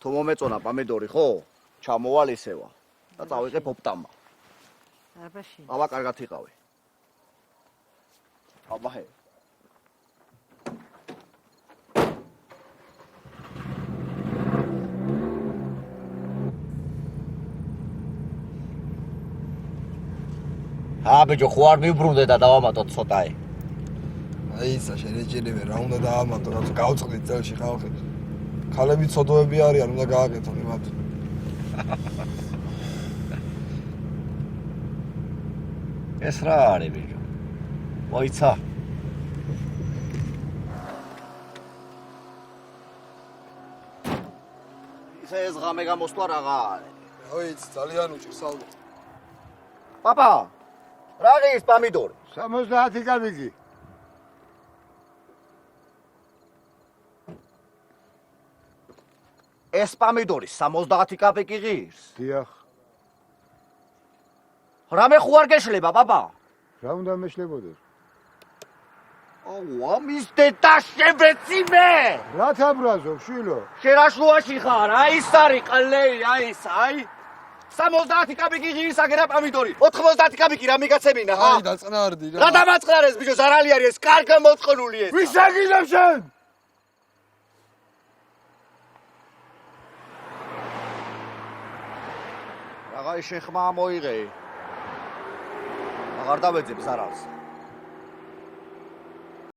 თუ მომეწონა პომიდორი, ხო? ჩამოვალ ისევა და წავიღებ ოპტამა. აბა, კარგად იყავი. აბა, ჰე. ბიჭო, ხო არ მივბრუნდე და დავამატოთ ცოტაი. აი ისა შენეჭირებე რა უნდა დაამატო, რაც გავწყდით წელში ხალხი. ქალები ცოდოები არიან, უნდა გააკეთონ იმათ. ეს რა არის ბიჭო? მოიცა. ისე ეს ღამე გამოსვლა რაღა არის? ვიცი, ძალიან უჭირს ალბათ. პაპა, რა ღირს პომიდორი? 70 გამიგი. ეს პომიდორი 70 კაპიკი ღირს? დიახ. რამე ხო არ გეშლება, პაპა? რა უნდა მეშლებოდეს? აუ, ამის დედა შებეციმე! რა თაბრაზო, შვილო? შერაშუაში ხარ, აი ეს არის ყლეი, აი ეს, აი 70 კაპიკი ღირს აგერა პომიდორი. 90 კაპიკი რა მიგაცემინა, ჰა? აი დაწნარდი რა. რა დამაწყნარეს, ბიჭო, ზარალი არის ეს, კარგა მოწყნული ეს. ვის აგინებ შენ? რაღა ის შეხმა მოიღე. აღარ დავეძებ ზარალს.